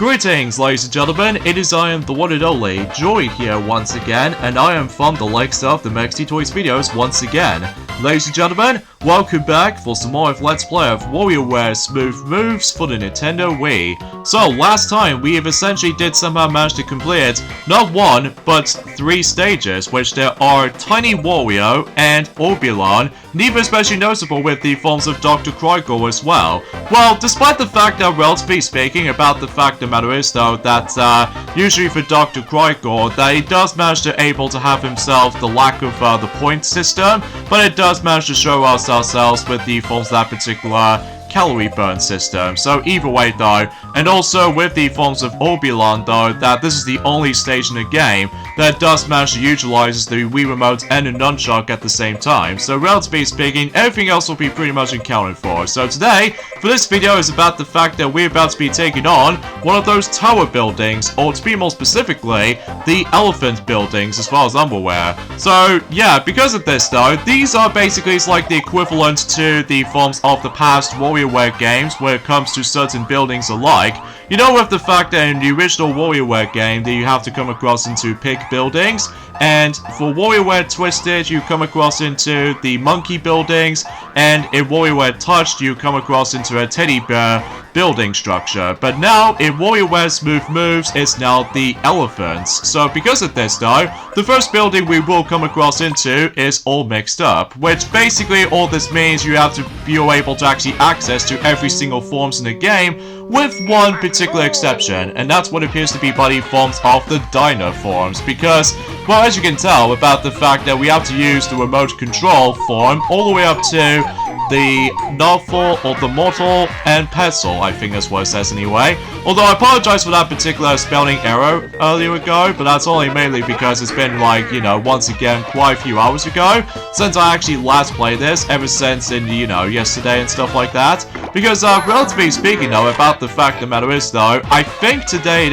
Greetings, ladies and gentlemen, it is I am the one and only Joy here once again, and I am from the likes of the Mexi Toys videos once again. Ladies and gentlemen, welcome back for some more of Let's Play of WarioWare Smooth Moves for the Nintendo Wii. So, last time we have essentially did somehow manage to complete not one, but 3 stages, which there are Tiny Wario and Orbulon, neither especially noticeable with the forms of Dr. Krygor as well. Well, despite the fact that, relatively speaking, about the fact the matter is though, that usually for Dr. Krygor, that he does manage to able to have himself the lack of the point system, but it does manage to show us ourselves with the forms of that particular calorie burn system. So either way though, and also with the forms of Orbulon though, that this is the only stage in the game that does manage to utilize the Wii Remote and the Nunchuck at the same time. So relatively speaking, everything else will be pretty much accounted for. So today, for this video is about the fact that we're about to be taking on one of those tower buildings, or to be more specifically, the elephant buildings as far as I'm aware. So yeah, because of this though, these are basically like the equivalent to the forms of the past WarioWare games when it comes to certain buildings alike. You know, with the fact that in the original WarioWare game that you have to come across into pig buildings, and for WarioWare Twisted you come across into the monkey buildings, and in WarioWare Touched you come across into a teddy bear building structure. But now in WarioWare Smooth Moves it's now the elephants. So because of this though, the first building we will come across into is all mixed up, which basically all this means you have to be able to actually access to every single forms in the game, with one particular exception, and that's what appears to be by the forms of the dino forms, because, well, as you can tell about the fact that we have to use the remote control form all the way up to the Novel or the Mortal and Petzl, I think that's what it says anyway. Although I apologize for that particular spelling error earlier ago, but that's only mainly because it's been like, you know, once again quite a few hours ago since I actually last played this, ever since in, you know, yesterday and stuff like that. Because relatively speaking though, about the fact the matter is though, I think today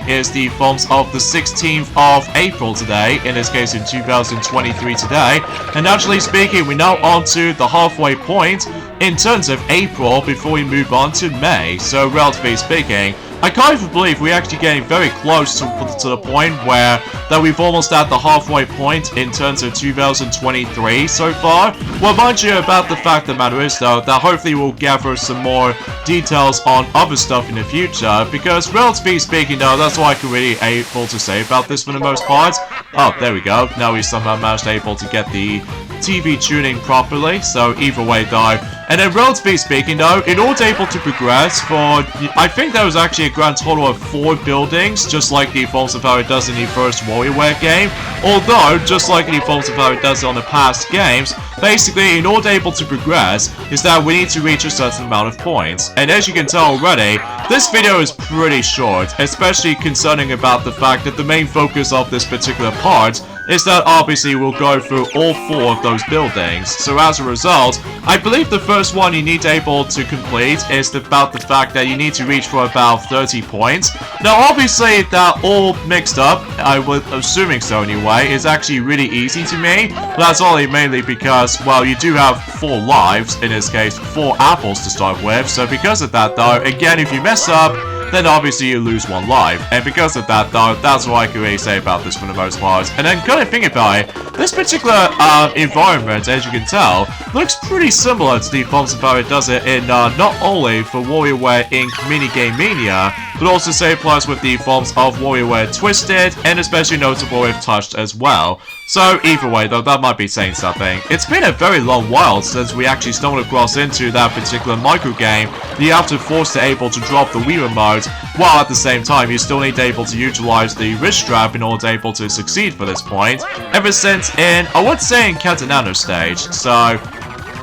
is the forms of the 16th of April today, in this case in 2023 today, and actually speaking we're now on to the halfway point in terms of April before we move on to May. So relatively speaking, I kind of believe we're actually getting very close to the point where that we've almost at the halfway point in terms of 2023 so far. Well, mind you, about the fact the matter is though, that hopefully we'll gather some more details on other stuff in the future, because relatively speaking though, that's all I can really able to say about this for the most part. Oh, there we go. Now we somehow managed able to get the TV tuning properly, so either way though. And then relatively speaking though, in order able to progress for, I think there was actually a grand total of 4 buildings, just like the forms of how it does in the first WarioWare game. Although, just like the forms of how it does on the past games, basically in order able to progress is that we need to reach a certain amount of points. And as you can tell already, this video is pretty short, especially concerning about the fact that the main focus of this particular part is that obviously we'll go through all 4 of those buildings. So as a result, I believe the first one you need to able to complete is about the fact that you need to reach for about 30 points. Now obviously that all mixed up, I was assuming so anyway, is actually really easy to me. But that's only mainly because, well, you do have 4 lives, in this case 4 apples to start with. So because of that though, again, if you mess up, then obviously you lose 1 life. And because of that though, that's what I can really say about this for the most part. And then kind of think about it, this particular environment, as you can tell, looks pretty similar to the forms of how it does it in not only for WarioWare Inc. Minigame Mania, but also same applies with the forms of WarioWare Twisted, and especially notable with Touched as well. So either way though, that might be saying something. It's been a very long while since we actually stumbled across into that particular micro game that you have to force to able to drop the Wii Remote, while at the same time you still need to able to utilize the wrist strap in order to able to succeed for this point, ever since in, I would say in Catanano stage, so,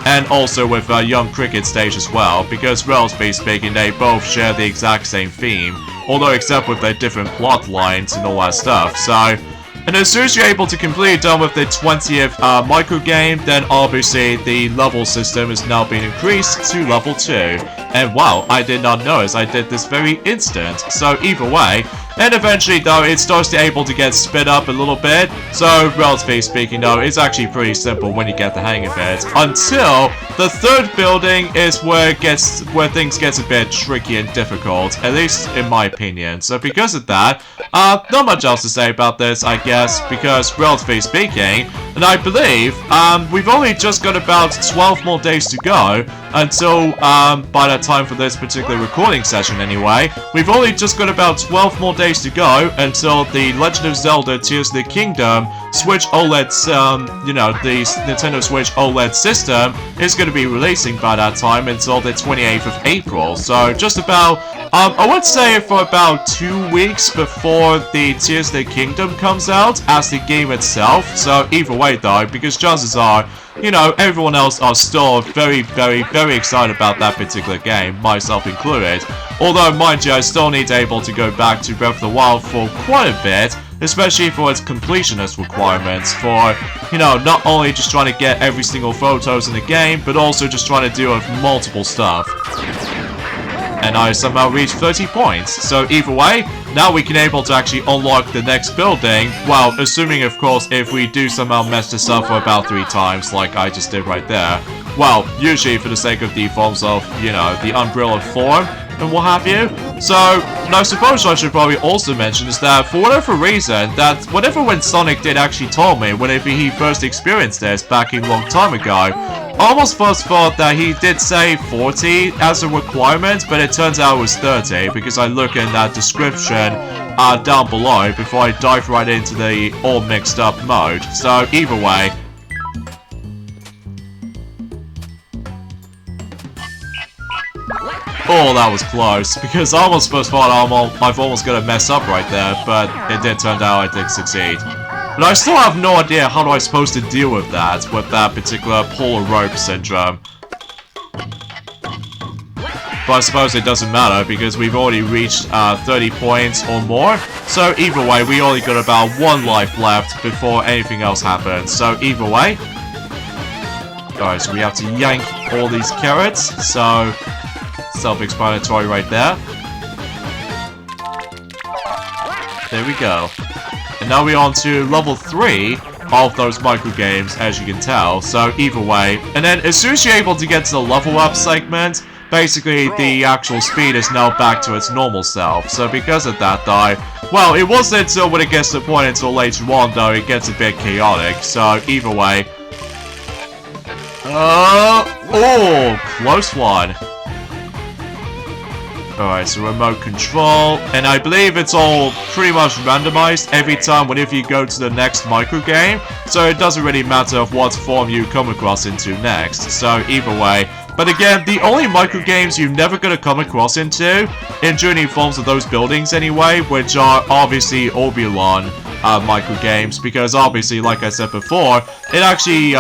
and also with Young Cricket stage as well, because relatively speaking they both share the exact same theme, although except with their different plot lines and all that stuff. So, and as soon as you're able to complete done with the 20th micro game, then obviously the level system is now being increased to level 2. And wow, I did not notice I did this very instant. So either way, and eventually though, it starts to able to get sped up a little bit. So relatively speaking though, it's actually pretty simple when you get the hang of it. Until the third building is where things gets a bit tricky and difficult, at least in my opinion. So because of that, not much else to say about this, I guess, because relatively speaking, and I believe, we've only just got about 12 more days to go until, by that time for this particular recording session anyway, we've only just got about 12 more days to go until the Legend of Zelda Tears of the Kingdom Switch OLED, you know, the Nintendo Switch OLED system is going to be releasing by that time until the 28th of April. So just about, I would say for about 2 weeks before the Tears of the Kingdom comes out as the game itself. So either way though, because chances are, you know, everyone else are still very excited about that particular game, myself included. Although, mind you, I still need to able to go back to Breath of the Wild for quite a bit, especially for its completionist requirements, for, you know, not only just trying to get every single photos in the game, but also just trying to deal with multiple stuff. And I somehow reached 30 points. So either way, now we can able to actually unlock the next building. Well, assuming of course if we do somehow mess this up for about 3 times like I just did right there. Well, usually for the sake of the forms of, you know, the umbrella form and what have you. So, and I suppose I should probably also mention is that for whatever reason, that whatever when Sonic did actually tell me whenever he first experienced this back a long time ago, I almost first thought that he did say 40 as a requirement, but it turns out it was 30 because I look in that description down below before I dive right into the all mixed up mode. So either way, oh, that was close, because I almost first thought I've almost got to mess up right there, but it did turn out I did succeed. But I still have no idea how do I supposed to deal with that particular polar rope syndrome. But I suppose it doesn't matter, because we've already reached 30 points or more, so either way, we only got about 1 life left before anything else happens, so either way. Alright, so we have to yank all these carrots, so self-explanatory right there. There we go. And now we're on to level 3 of those micro games, as you can tell. So either way, and then as soon as you're able to get to the level up segment, basically the actual speed is now back to its normal self. So because of that though, well, it wasn't until when it gets to the point until later on though it gets a bit chaotic. So either way. Oh, close one. Alright, so remote control, and I believe it's all pretty much randomized every time whenever you go to the next micro game, so it doesn't really matter of what form you come across into next, so either way. But again, the only micro games you're never going to come across into, in journey forms of those buildings anyway, which are obviously Oberon micro games, because obviously, like I said before, it actually,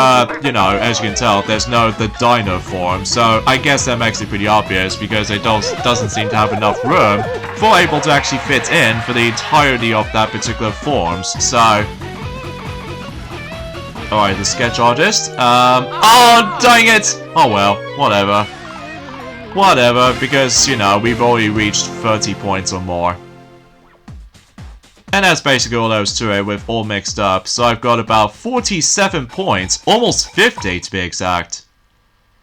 you know, as you can tell, there's no the dino form, so I guess that makes it pretty obvious, because it doesn't seem to have enough room for able to actually fit in for the entirety of that particular forms, so. Alright, the sketch artist. Oh, dang it! Oh well, whatever. Whatever, because, you know, we've already reached 30 points or more. And that's basically all there is to it with all mixed up. So I've got about 47 points, almost 50 to be exact.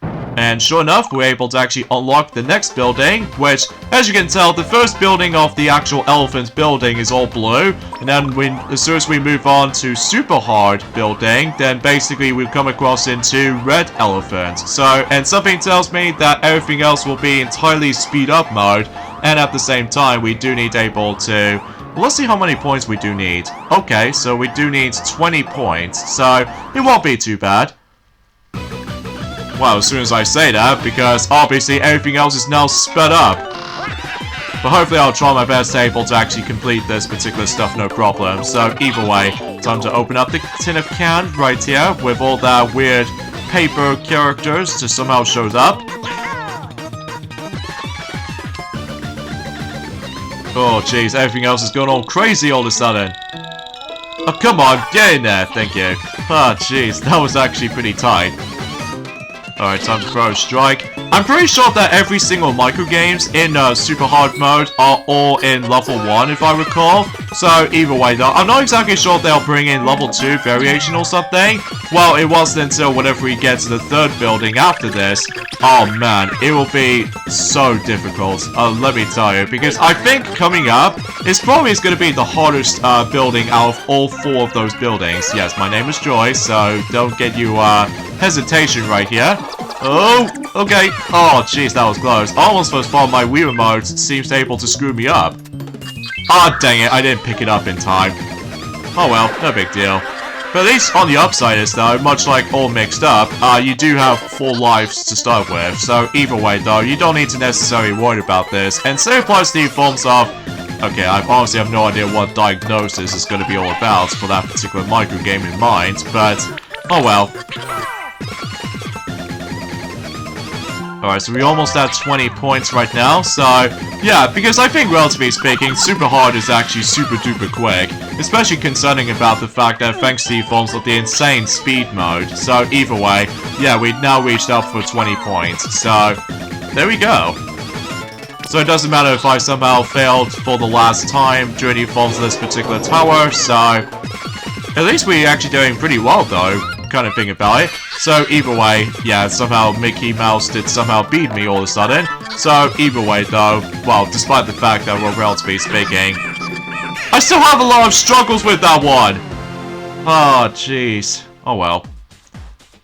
And sure enough, we're able to actually unlock the next building, which, as you can tell, the first building of the actual elephant building is all blue. And then as soon as we move on to super hard building, then basically we'll come across into red elephant. So, and something tells me that everything else will be entirely speed up mode. And at the same time, we do need able to... Let's see how many points we do need. Okay, so we do need 20 points, so it won't be too bad. Well, as soon as I say that, because obviously everything else is now sped up. But hopefully I'll try my best to able to actually complete this particular stuff no problem. So either way, time to open up the tin of can right here with all that weird paper characters just somehow shows up. Oh jeez, everything else is going all crazy all of a sudden. Oh come on, get in there, thank you. Ah jeez, that was actually pretty tight. Alright, time to throw a strike. I'm pretty sure that every single micro games in super hard mode are all in level 1, if I recall. So either way though, I'm not exactly sure they'll bring in level 2 variation or something. Well, it wasn't until whenever we get to the 3rd building after this. Oh man, it will be so difficult, let me tell you, because I think coming up is probably going to be the hardest building out of all 4 of those buildings. Yes, my name is Joy, so don't get you hesitation right here. Oh, okay. Oh, jeez, that was close. Almost first fall, my Wii remote seems able to screw me up. Ah, dang it, I didn't pick it up in time. Oh well, no big deal. But at least on the upside is, though, much like all mixed up, you do have 4 lives to start with. So either way, though, you don't need to necessarily worry about this. And same applies to the forms of... Okay, I honestly have no idea what diagnosis is going to be all about for that particular micro game in mind, but... Oh well. Alright, so we almost at 20 points right now, so... Yeah, because I think, relatively speaking, super hard is actually super duper quick. Especially concerning about the fact that thanks to the forms of the insane speed mode. So either way, yeah, we've now reached up for 20 points. So, there we go. So it doesn't matter if I somehow failed for the last time during the forms of this particular tower, so... At least we're actually doing pretty well, though, kind of thing about it. So either way, yeah, somehow Mickey Mouse did somehow beat me all of a sudden. So either way, though, well, despite the fact that we're relatively speaking, I still have a lot of struggles with that one! Oh, jeez. Oh, well.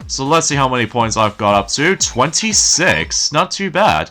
So let's see how many points I've got up to. 26. Not too bad.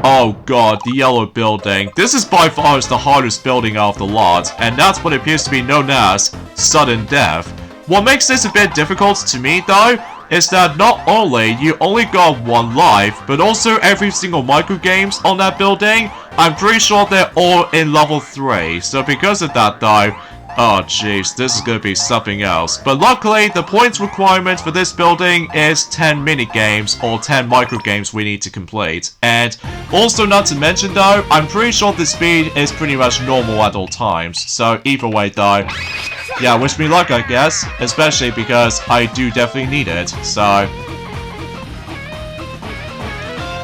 Oh god, the yellow building. This is by far the hardest building out of the lot, and that's what appears to be known as sudden death. What makes this a bit difficult to me, though, is that not only you only got 1 life, but also every single micro games on that building, I'm pretty sure they're all in level 3. So because of that, though, oh jeez, this is gonna be something else. But luckily, the points requirement for this building is 10 mini-games or 10 micro-games we need to complete. And also not to mention though, I'm pretty sure the speed is pretty much normal at all times. So either way though, yeah, wish me luck I guess. Especially because I do definitely need it, so...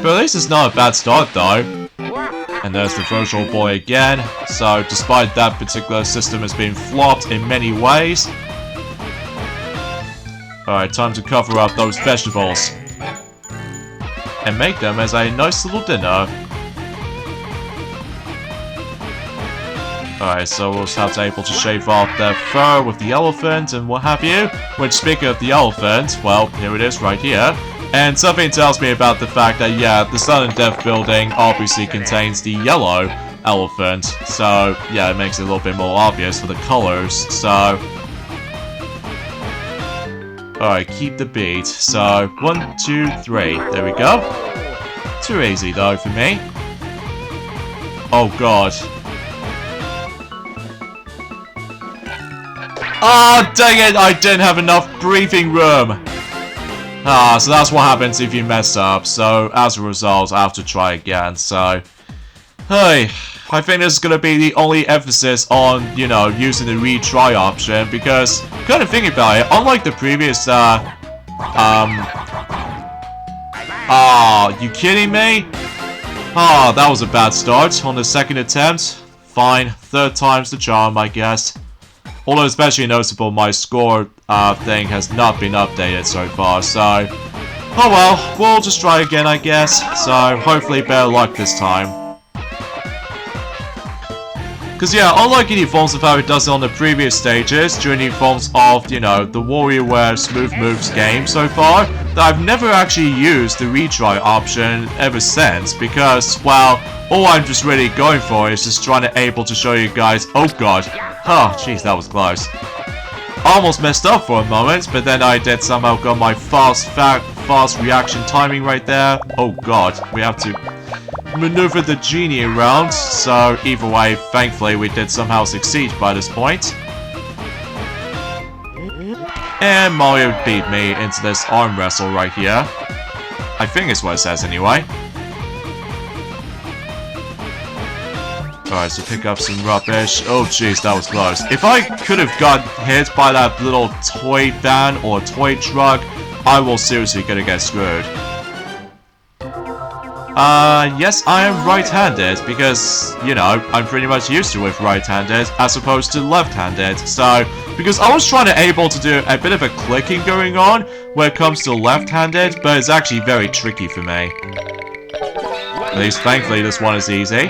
But at least it's not a bad start though. And there's the virtual boy again. So, despite that particular system has been flopped in many ways. Alright, time to cover up those vegetables. And make them as a nice little dinner. Alright, so we'll just have to able to shave off their fur with the elephant and what have you. Which, speaking of the elephant, well, here it is right here. And something tells me about the fact that, yeah, the sudden death building obviously contains the yellow elephant. So, yeah, it makes it a little bit more obvious for the colors. So... Alright, keep the beat. So, 1, 2, 3. There we go. Too easy, though, for me. Oh, God. Ah, dang it! I didn't have enough breathing room! Ah, so that's what happens if you mess up. So, as a result, I have to try again. So, hey, I think this is going to be the only emphasis on, you know, using the retry option. Because, kind of thinking about it, unlike the previous, you kidding me? Ah, that was a bad start on the 2nd attempt. Fine, 3rd time's the charm, I guess. Although especially noticeable, my score thing has not been updated so far, so... Oh well, we'll just try again, I guess. So, hopefully better luck this time. Because yeah, unlike any forms of how it does it on the previous stages, during the forms of, you know, the WarioWare Smooth Moves game so far, that I've never actually used the retry option ever since, because, well, all I'm just really going for is just trying to able to show you guys... Oh god. Oh, jeez, that was close. Almost messed up for a moment, but then I did somehow got my fast reaction timing right there. Oh god, we have to maneuver the genie around, so either way, thankfully we did somehow succeed by this point. And Mario beat me into this arm wrestle right here. I think it's what it says anyway. Alright, so pick up some rubbish. Oh jeez, that was close. If I could have got hit by that little toy van or toy truck, I will seriously gonna get screwed. Yes, I am right-handed because, you know, I'm pretty much used to with right-handed as opposed to left-handed. So, because I was trying to able to do a bit of a clicking going on when it comes to left-handed, but it's actually very tricky for me. At least, thankfully, this one is easy.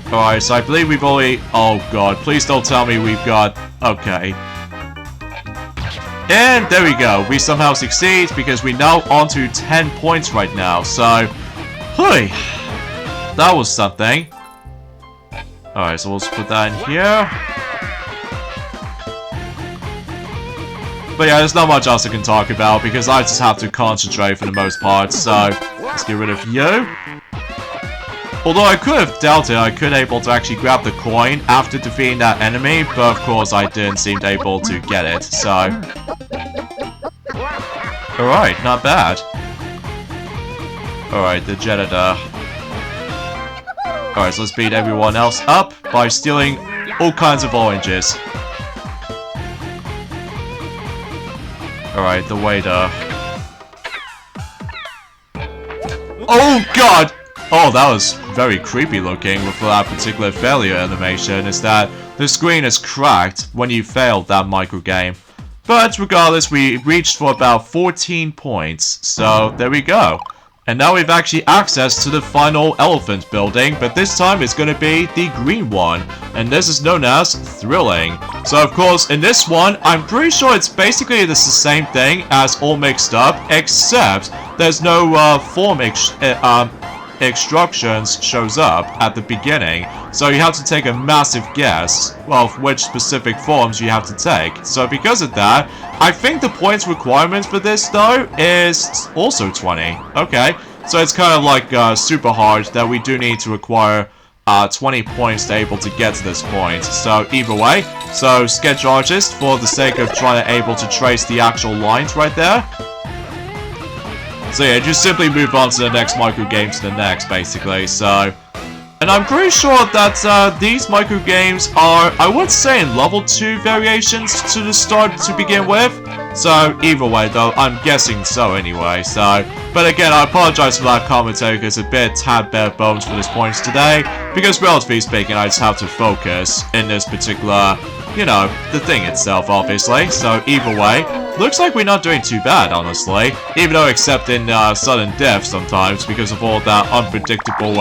Alright, so I believe we've only... Oh god, please don't tell me we've got... Okay. And there we go. We somehow succeed because we're now on to 10 points right now. So, hey, that was something. Alright, so we'll just put that in here. But yeah, there's not much else I can talk about because I just have to concentrate for the most part. So, let's get rid of you. Although I could have dealt it, I could able to actually grab the coin after defeating that enemy, but of course I didn't seem able to get it, so... Alright, not bad. Alright, the janitor. Alright, so let's beat everyone else up by stealing all kinds of oranges. Alright, the waiter. Oh god! Oh, that was very creepy looking with that particular failure animation, is that the screen is cracked when you failed that micro game. But regardless, we reached for about 14 points, so there we go. And now we've actually access to the final elephant building, but this time it's going to be the green one, and this is known as Thrilling. So of course, in this one, I'm pretty sure it's basically the same thing as All Mixed Up, except there's no form instructions shows up at the beginning, so you have to take a massive guess of which specific forms you have to take. So because of that, I think the points requirement for this though is also 20. Okay, so it's kind of like super hard that we do need to require 20 points to able to get to this point. So either way, so sketch artist for the sake of trying to able to trace the actual lines right there. So yeah, just simply move on to the next micro game to the next, basically, so... And I'm pretty sure that these micro games are, I would say, in level 2 variations to the start to begin with. So either way though, I'm guessing so anyway, so... But again, I apologize for that commentary because it's a bit tad bare bones for this point today. Because relatively speaking, I just have to focus in this particular, you know, the thing itself, obviously. So either way, looks like we're not doing too bad, honestly. Even though except in sudden death sometimes because of all that unpredictable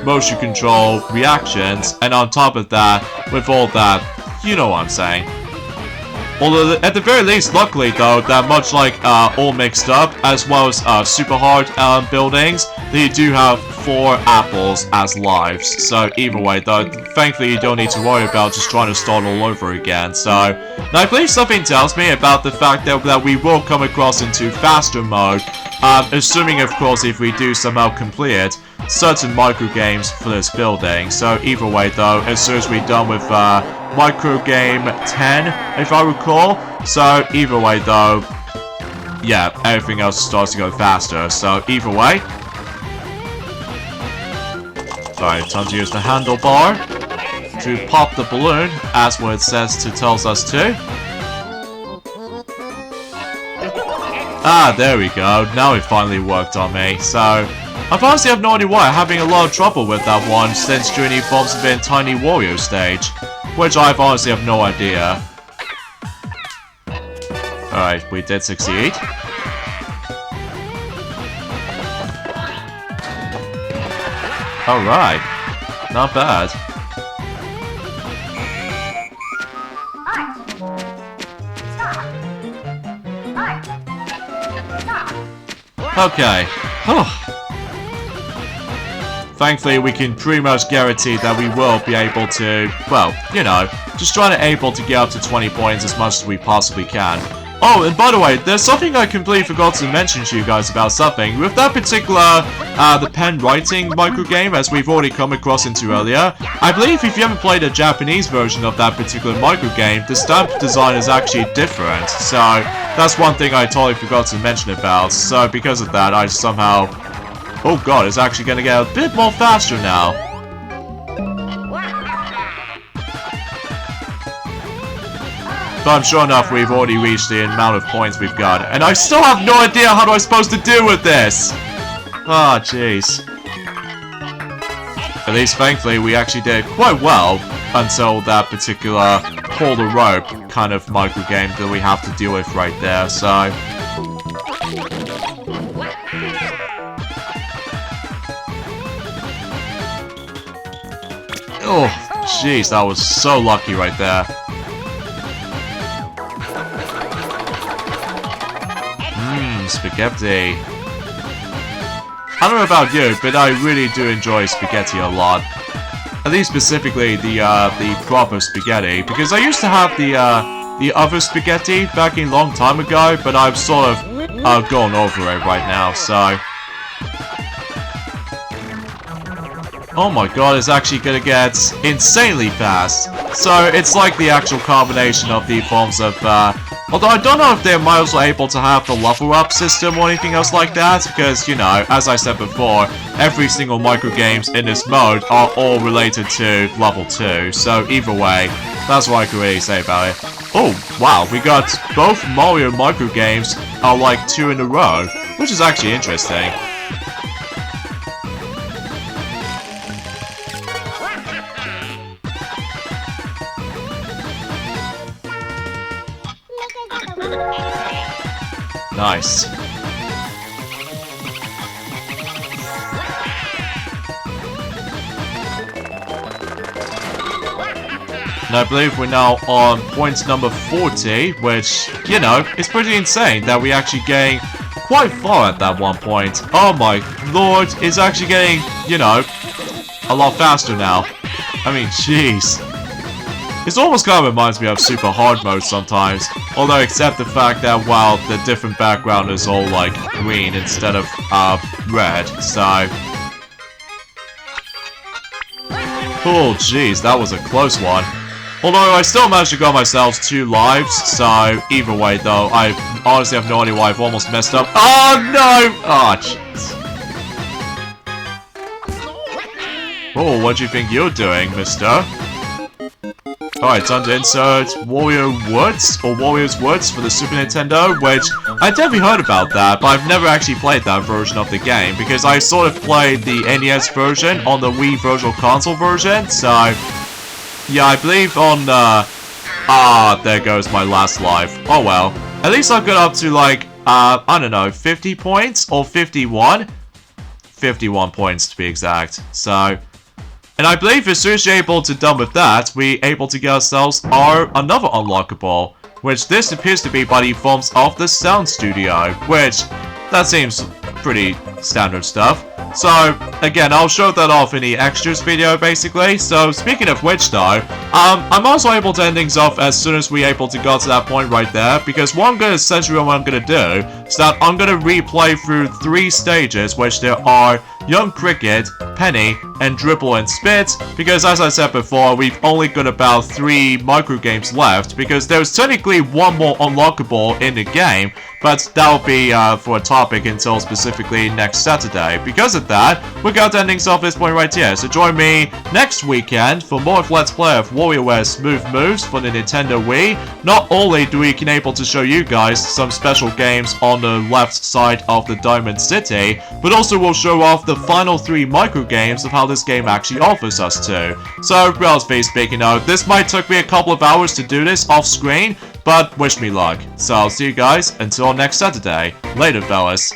motion control reactions. And on top of that, with all that, you know what I'm saying. Although, at the very least, luckily though, that much like All Mixed Up, as well as super hard buildings, they do have 4 apples as lives. So either way though, thankfully you don't need to worry about just trying to start all over again. So, now I believe something tells me about the fact that we will come across into faster mode, assuming of course if we do somehow complete certain micro games for this building. So either way though, as soon as we're done with micro game 10, if I recall. So either way though, yeah, everything else starts to go faster. So either way. Alright, time to use the handlebar to pop the balloon, as what it says to tells us to. Ah, there we go. Now it finally worked on me. So, I honestly have no idea why I'm having a lot of trouble with that one since during the Evolves a Bit Tiny Wario stage. Which I honestly have no idea. Alright, we did succeed. Alright, not bad. Okay. Thankfully, we can pretty much guarantee that we will be able to, well, you know, just trying to able to get up to 20 points as much as we possibly can. Oh, and by the way, there's something I completely forgot to mention to you guys about something. With that particular, the pen writing micro game, as we've already come across into earlier, I believe if you haven't played a Japanese version of that particular micro game, the stamp design is actually different. So, that's one thing I totally forgot to mention about. So, because of that, I somehow... Oh god, it's actually gonna get a bit more faster now. But I'm sure enough we've already reached the amount of points we've got. And I still have no idea how I'm supposed to deal with this! Ah, jeez. At least, thankfully, we actually did quite well until that particular pull the rope kind of micro game that we have to deal with right there, so... Oh, jeez, that was so lucky right there. Spaghetti. I don't know about you, but I really do enjoy spaghetti a lot. At least specifically the proper spaghetti, because I used to have the other spaghetti back in a long time ago, but I've sort of gone over it right now, so... Oh my god, it's actually gonna get insanely fast. So it's like the actual combination of the forms of, although I don't know if they're also able to have the level up system or anything else like that, because, you know, as I said before, every single micro games in this mode are all related to level 2, so either way, that's what I can really say about it. Oh, wow, we got both Mario micro games are like 2 in a row, which is actually interesting. Nice. And I believe we're now on point number 40, which, you know, is pretty insane that we actually getting quite far at that one point. Oh my lord, it's actually getting, you know, a lot faster now. I mean, jeez. It almost kind of reminds me of super hard mode sometimes, although except the fact that, well, the different background is all like green instead of red, so... Oh jeez, that was a close one. Although I still managed to get myself 2 lives, so either way though, I honestly have no idea why I've almost messed up. Oh no! Oh jeez. Oh, what do you think you're doing, mister? Alright, time to insert Wario's Woods for the Super Nintendo, which I definitely heard about that, but I've never actually played that version of the game, because I sort of played the NES version on the Wii Virtual Console version, so... Yeah, I believe on, there goes my last life. Oh well. At least I've got up to, like, I don't know, 50 points? Or 51? 51 points, to be exact. So... And I believe as soon as you're able to done with that, we're able to get ourselves another unlockable, which this appears to be by the forms of the Sound Studio, which that seems pretty standard stuff. So again, I'll show that off in the extras video basically. So speaking of which though, I'm also able to end things off as soon as we're able to go to that point right there, because what I'm gonna do is that I'm gonna replay through 3 stages, which there are Young Cricket, Penny, and Dribble and Spit, because as I said before, we've only got about 3 micro games left, because there's technically 1 more unlockable in the game, but that'll be for a topic until specifically next Saturday. Because of that, we're going to end things off this point right here, so join me next weekend for more of Let's Play of WarioWare Smooth Moves for the Nintendo Wii. Not only do we can able to show you guys some special games on the left side of the Diamond City, but also we'll show off the final 3 micro games of how this game actually offers us to. So, relatively speaking though, this might took me a couple of hours to do this off screen, but wish me luck. So I'll see you guys until next Saturday. Later, fellas.